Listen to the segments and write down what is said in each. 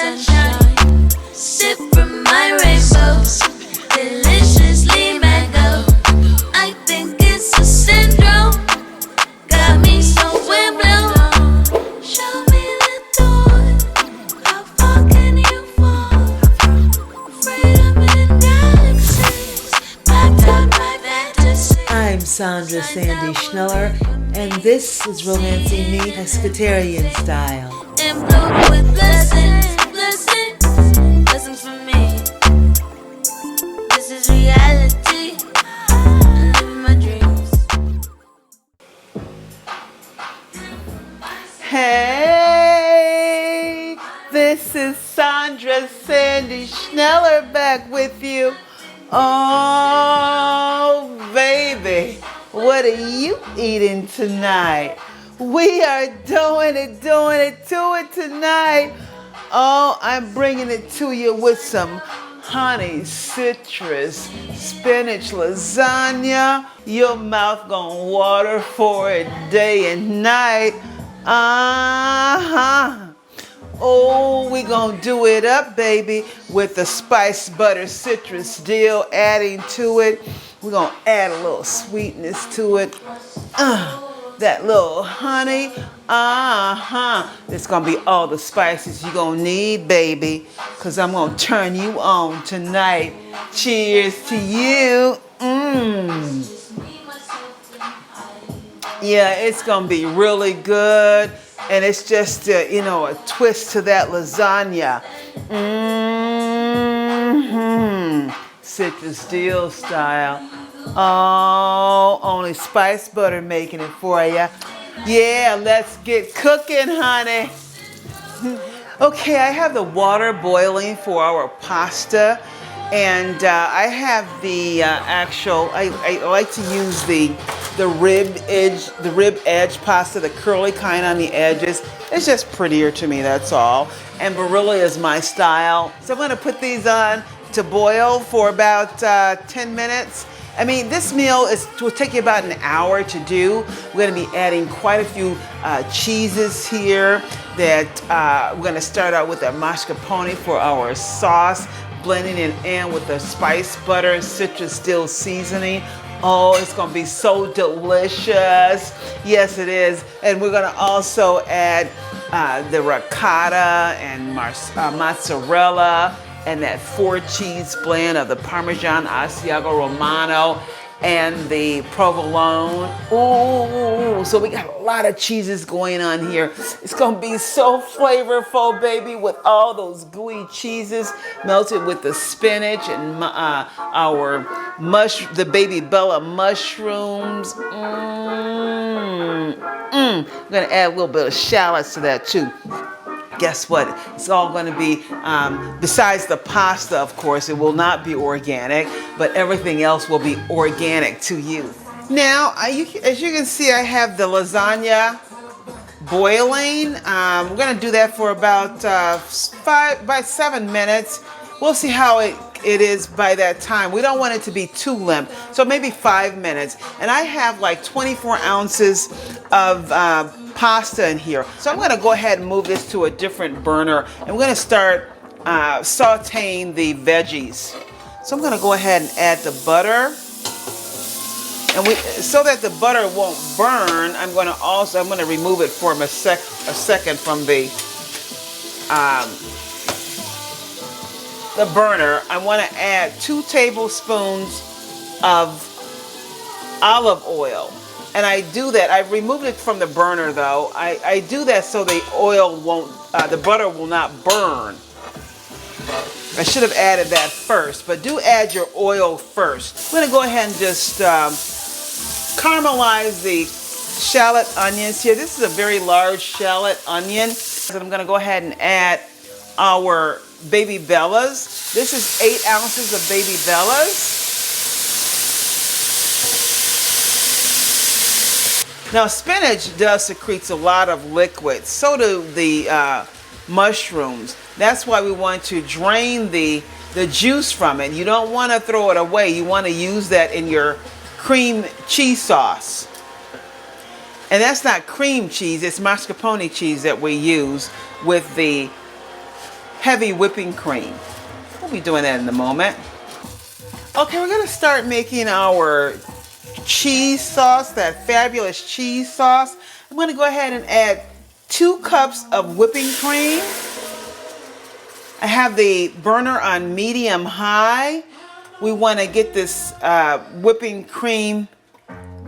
sunshine. Sip from my rainbows, deliciously mango. I think it's a syndrome, got me so wind-blown. Show me the door, how far can you fall? Freedom in galaxies, packed out my fantasy. I'm Sandra Sandy Schneller, and this is Romancing Me Pescatarian Style. And blow with blessings, blessings, blessings for me. This is reality, I'm living my dreams. Hey, this is Sandra Sandy Schneller back with you. Oh, baby, what are you eating tonight? We are doing it to it tonight. Oh, I'm bringing it to you with some honey citrus spinach lasagna. Your mouth gonna water for it day and night. Oh, we gonna do it up, baby, with the spice butter citrus dill adding to it. We're gonna add a little sweetness to it. That little honey. It's gonna be all the spices you're gonna need, baby, because I'm gonna turn you on tonight. Cheers to you. Yeah, it's gonna be really good. And it's just, a twist to that lasagna. Citrus dill style. Oh, only spice butter making it for you. Yeah, let's get cooking, honey. Okay, I have the water boiling for our pasta. And I have the I like to use the rib edge pasta, the curly kind on the edges. It's just prettier to me, that's all. And Barilla is my style. So I'm gonna put these on to boil for about 10 minutes. I mean, this meal will take you about an hour to do. We're gonna be adding quite a few cheeses here that we're gonna start out with a mascarpone for our sauce, blending it in with the spice butter, citrus dill seasoning. Oh, it's gonna be so delicious. Yes, it is. And we're gonna also add the ricotta and mozzarella and that 4-cheese blend of the Parmesan Asiago Romano and the provolone. Ooh, so we got a lot of cheeses going on here. It's gonna be so flavorful, baby, with all those gooey cheeses melted with the spinach and the baby Bella mushrooms. I'm gonna add a little bit of shallots to that too. Guess what? It's all going to be, besides the pasta, of course, it will not be organic, but everything else will be organic to you. Now, as you can see, I have the lasagna boiling. We're going to do that for about 7 minutes. We'll see how it is by that time. We don't want it to be too limp, so maybe 5 minutes. And I have like 24 ounces of pasta in here. So I'm gonna go ahead and move this to a different burner, and we're gonna start sauteing the veggies. So I'm gonna go ahead and add the butter. And so that the butter won't burn, I'm gonna remove it for a second from the burner. I wanna add 2 tablespoons of olive oil. And I do that, I've removed it from the burner though. I do that so the butter will not burn. I should have added that first, but do add your oil first. I'm gonna go ahead and just caramelize the shallot onions here. This is a very large shallot onion. So I'm gonna go ahead and add our baby bellas. This is 8 ounces of baby bellas. Now, spinach does secrete a lot of liquid. So do the mushrooms. That's why we want to drain the juice from it. You don't want to throw it away. You want to use that in your cream cheese sauce. And that's not cream cheese, it's mascarpone cheese that we use with the heavy whipping cream. We'll be doing that in a moment. Okay, we're gonna start making our cheese sauce, that fabulous cheese sauce. I'm gonna go ahead and add 2 cups of whipping cream. I have the burner on medium high. We wanna get this whipping cream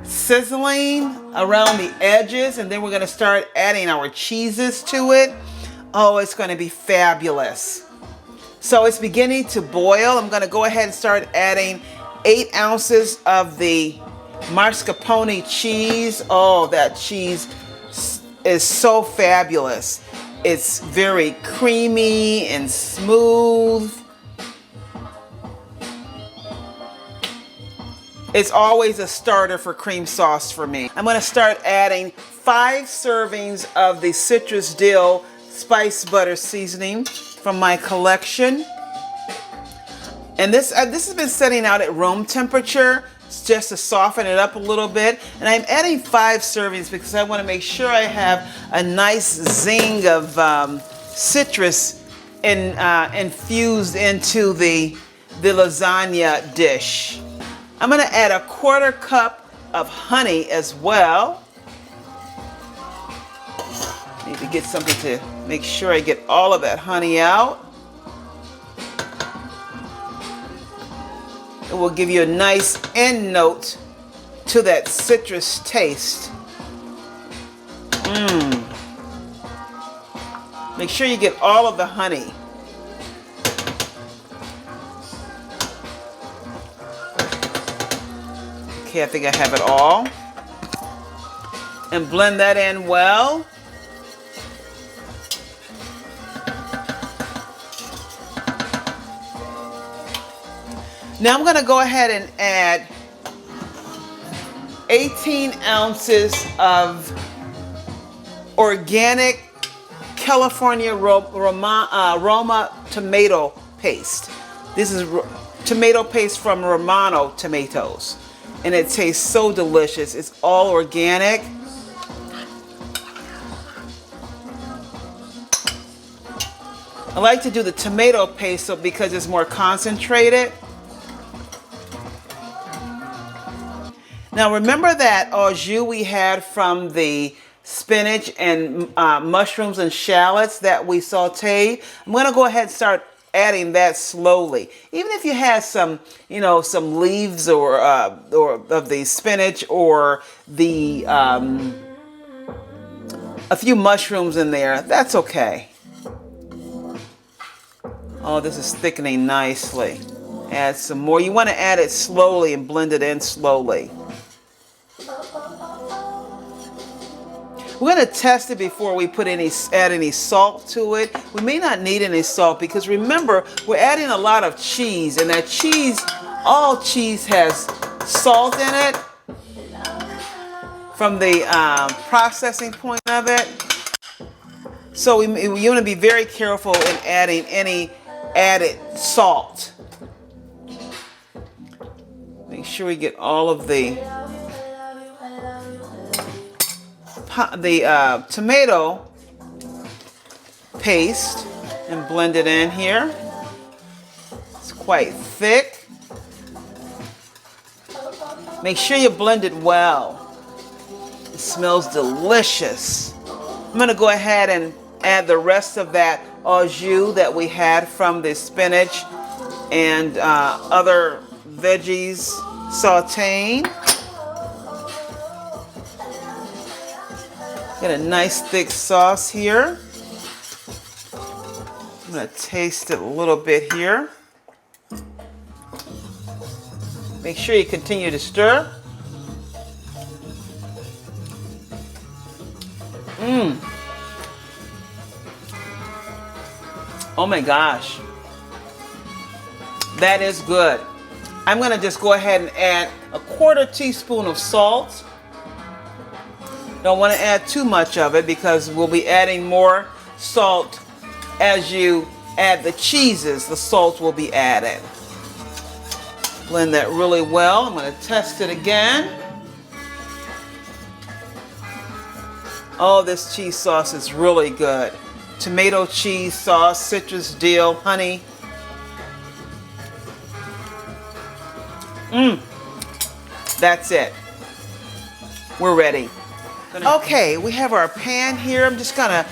sizzling around the edges, and then we're gonna start adding our cheeses to it. Oh, it's gonna be fabulous. So it's beginning to boil. I'm gonna go ahead and start adding 8 ounces of the mascarpone cheese. Oh, that cheese is so fabulous. It's very creamy and smooth. It's always a starter for cream sauce for me. I'm gonna start adding 5 servings of the citrus dill spice butter seasoning from my collection. And this has been setting out at room temperature just to soften it up a little bit. And I'm adding 5 servings because I wanna make sure I have a nice zing of citrus infused into the lasagna dish. I'm gonna add a 1/4 cup of honey as well. Need to get something to make sure I get all of that honey out. It will give you a nice end note to that citrus taste. Make sure you get all of the honey. Okay, I think I have it all. And blend that in well. Now I'm gonna go ahead and add 18 ounces of organic California Roma tomato paste. This is tomato paste from Romano tomatoes. And it tastes so delicious. It's all organic. I like to do the tomato paste because it's more concentrated. Now remember that au jus we had from the spinach and mushrooms and shallots that we sauteed? I'm gonna go ahead and start adding that slowly. Even if you have some, some leaves or of the spinach or the a few mushrooms in there, that's okay. Oh, this is thickening nicely. Add some more. You want to add it slowly and blend it in slowly. We're going to test it before we add any salt to it. We may not need any salt because remember, we're adding a lot of cheese, and that cheese, all cheese has salt in it from the processing point of it. So you want to be very careful in adding any added salt. Make sure we get all of the tomato paste and blend it in here. It's quite thick. Make sure you blend it well. It smells delicious. I'm going to go ahead and add the rest of that au jus that we had from the spinach and other veggies sauteing. Get a nice thick sauce here. I'm going to taste it a little bit here. Make sure you continue to stir. Oh my gosh. That is good. I'm going to just go ahead and add a 1/4 teaspoon of salt. Don't want to add too much of it because we'll be adding more salt as you add the cheeses. The salt will be added. Blend that really well. I'm going to test it again. Oh, this cheese sauce is really good. tomato cheese sauce, citrus, dill, honey. That's it. We're ready. Okay, we have our pan here. I'm just gonna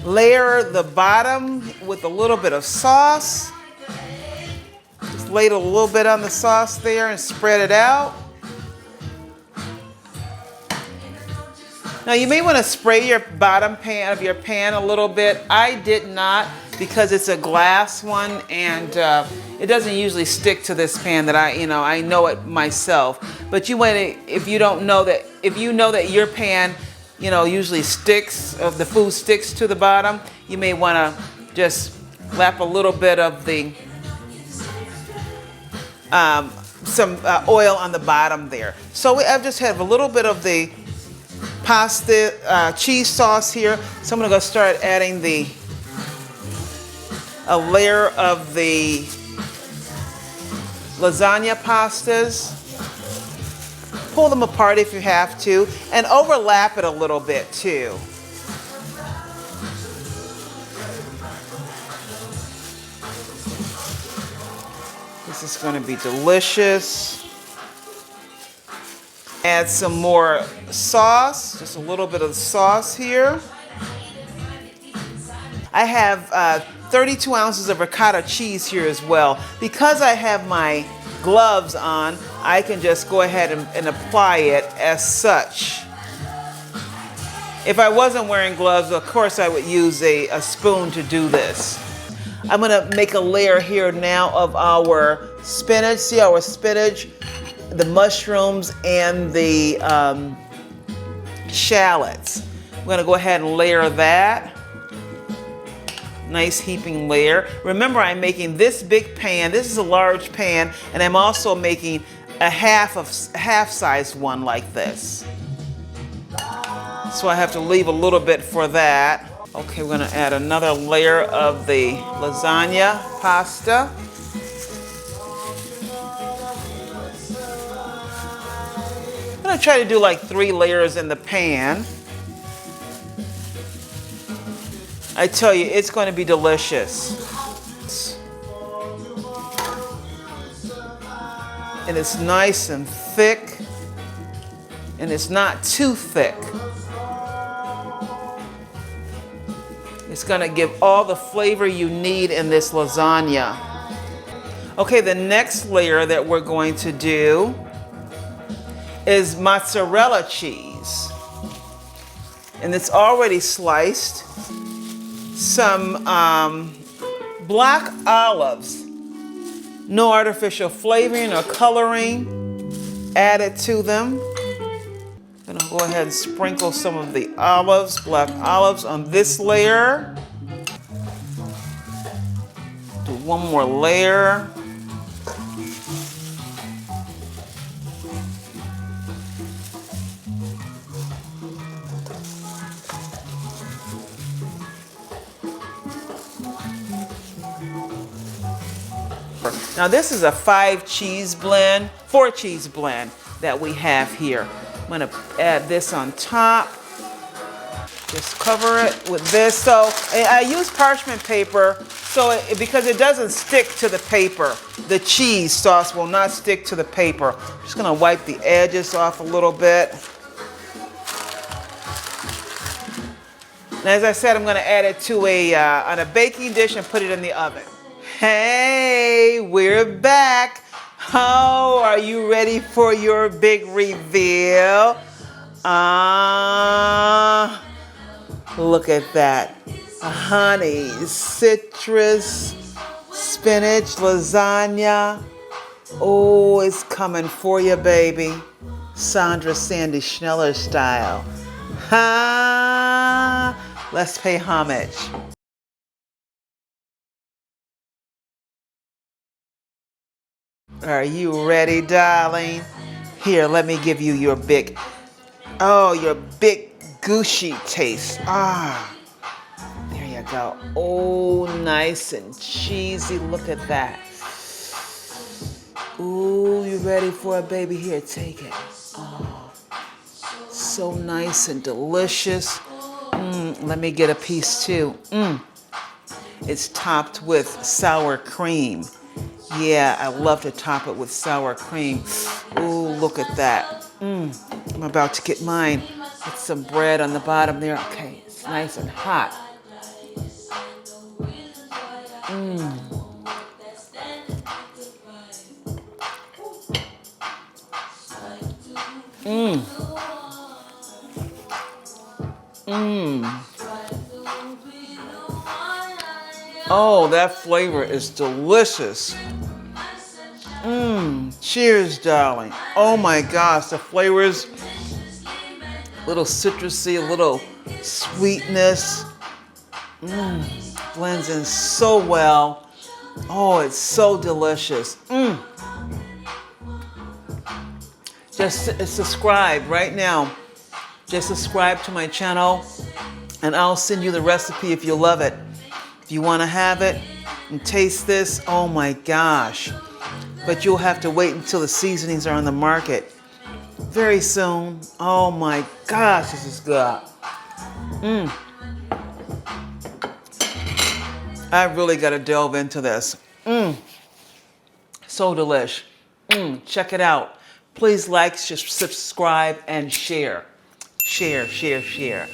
layer the bottom with a little bit of sauce. Just ladle a little bit on the sauce there and spread it out. Now you may want to spray your bottom pan of your pan a little bit. I did not because it's a glass one and it doesn't usually stick to this pan that I know it myself. But you want to, if you know that your pan, usually sticks, the food sticks to the bottom, you may want to just lap a little bit of the some oil on the bottom there. So I've just have a little bit of the pasta cheese sauce here. So I'm gonna go start adding a layer of the lasagna pastas. Pull them apart if you have to, and overlap it a little bit too. This is going to be delicious. Add some more sauce, just a little bit of sauce here. I have 32 ounces of ricotta cheese here as well. Because I have my gloves on, I can just go ahead and apply it as such. If I wasn't wearing gloves, of course I would use a spoon to do this. I'm gonna make a layer here now of our spinach. See our spinach, the mushrooms, and the shallots. I'm gonna go ahead and layer that. Nice heaping layer. Remember, I'm making this big pan. This is a large pan, and I'm also making a half-size one like this. So I have to leave a little bit for that. Okay, we're gonna add another layer of the lasagna pasta. I'm gonna try to do like 3 layers in the pan. I tell you, it's going to be delicious. And it's nice and thick, and it's not too thick. It's going to give all the flavor you need in this lasagna. Okay, the next layer that we're going to do is mozzarella cheese. And it's already sliced. Some black olives, no artificial flavoring or coloring added to them. I'm gonna go ahead and sprinkle some of the olives, black olives, on this layer. Do one more layer. Now this is a 4 cheese blend that we have here. I'm gonna add this on top. Just cover it with this. So I use parchment paper because it doesn't stick to the paper. The cheese sauce will not stick to the paper. I'm just gonna wipe the edges off a little bit. And as I said, I'm gonna add it to on a baking dish and put it in the oven. Hey, we're back. Oh, are you ready for your big reveal? Look at that. Honey, citrus, spinach, lasagna. Oh, it's coming for you, baby. Sandra Sandy Schneller style. Let's pay homage. Are you ready, darling? Here, let me give you your big gushy taste. There you go. Oh, nice and cheesy. Look at that. Ooh, you ready for it, baby? Here, take it. Oh, so nice and delicious. Let me get a piece too. it's topped with sour cream. Yeah, I love to top it with sour cream. Ooh, look at that. I'm about to get mine with some bread on the bottom there. Okay, it's nice and hot. Oh, that flavor is delicious. Cheers, darling. Oh my gosh, the flavors, a little citrusy, a little sweetness. Blends in so well. Oh, it's so delicious. Just subscribe right now. Just subscribe to my channel and I'll send you the recipe if you love it. If you want to have it and taste this, oh my gosh. But you'll have to wait until the seasonings are on the market very soon. Oh my gosh, this is good. I really got to delve into this. So delish. Check it out. Please like, subscribe, and share. Share, share, share.